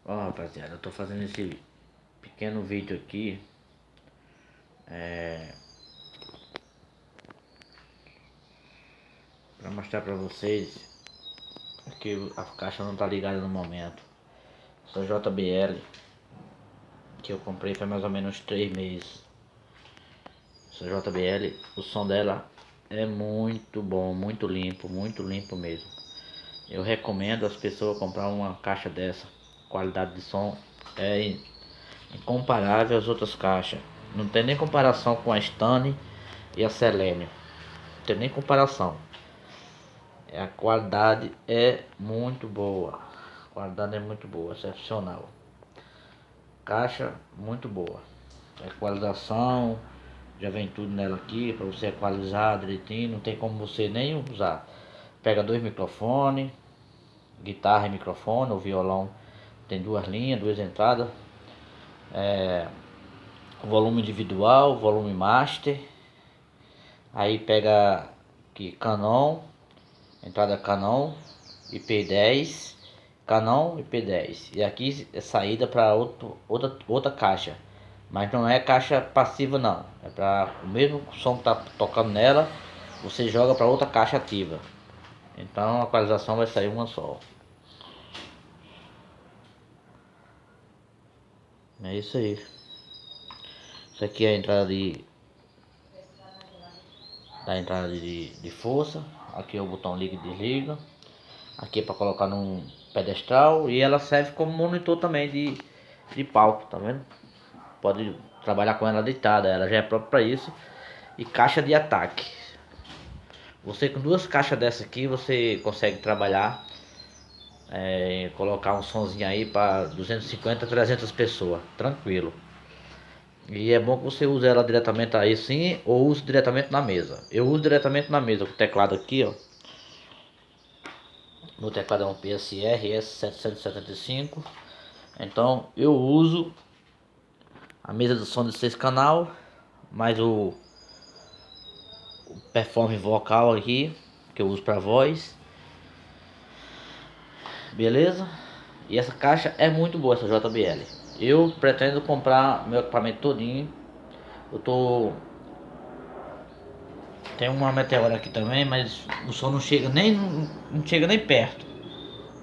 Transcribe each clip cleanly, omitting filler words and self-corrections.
Ó, rapaziada, eu tô fazendo esse pequeno vídeo aqui pra mostrar pra vocês que a caixa não tá ligada no momento. Essa JBL que eu comprei faz mais ou menos 3 meses. Essa JBL, o som dela é muito bom, muito limpo mesmo. Eu recomendo as pessoas comprar uma caixa dessa. Qualidade de som é incomparável às outras caixas. Não tem nem comparação com a Stane e a Selenium. Não tem nem comparação. A qualidade é muito boa. A qualidade é muito boa, excepcional. Caixa muito boa. Equalização, já vem tudo nela aqui para você equalizar direitinho. Não tem como você nem usar. Pega dois microfones, guitarra e microfone, o violão tem duas linhas, duas entradas. Volume individual, volume master. Aí pega aqui Canon, entrada Canon, IP10, Canon IP10. E aqui é saída para outra caixa. Mas não é caixa passiva não. É para o mesmo som que tá tocando nela, você joga para outra caixa ativa. Então a equalização vai sair uma só. É isso aí. Isso aqui é a entrada de força. Aqui é o botão liga e desliga. Aqui é para colocar num pedestal e ela serve como monitor também de palco, tá vendo? Pode trabalhar com ela deitada, ela já é própria para isso. E caixa de ataque. Você com duas caixas dessa aqui, você consegue trabalhar, colocar um sonzinho aí para 250, 300 pessoas, tranquilo. E é bom que você use ela diretamente aí sim, ou use diretamente na mesa. Eu uso diretamente na mesa com o teclado aqui, ó. Meu teclado é um PSR S775. Então eu uso a mesa de som de 6 canal, mais o performance vocal aqui, que eu uso para voz. Beleza? E essa caixa é muito boa, essa JBL. Eu pretendo comprar meu equipamento todinho. Eu tô... Tem uma Meteora aqui também, mas o som não chega nem perto.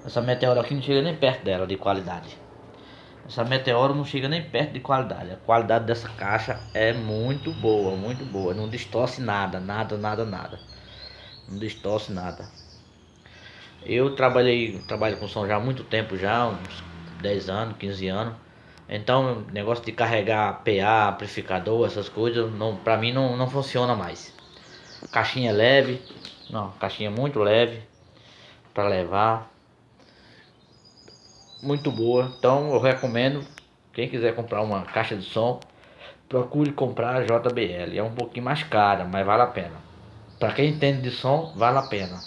Essa Meteora aqui não chega nem perto dela de qualidade. Essa Meteora não chega nem perto de qualidade. A qualidade dessa caixa é muito boa, muito boa. Não distorce nada, nada. Não distorce nada. Eu trabalho com som já há muito tempo já, uns 10 anos, 15 anos. Então, negócio de carregar PA, amplificador, essas coisas, não, pra mim não funciona mais. Caixinha leve, não, caixinha muito leve para levar, muito boa. Então, eu recomendo, quem quiser comprar uma caixa de som, procure comprar a JBL. É um pouquinho mais cara, mas vale a pena. Para quem entende de som, vale a pena.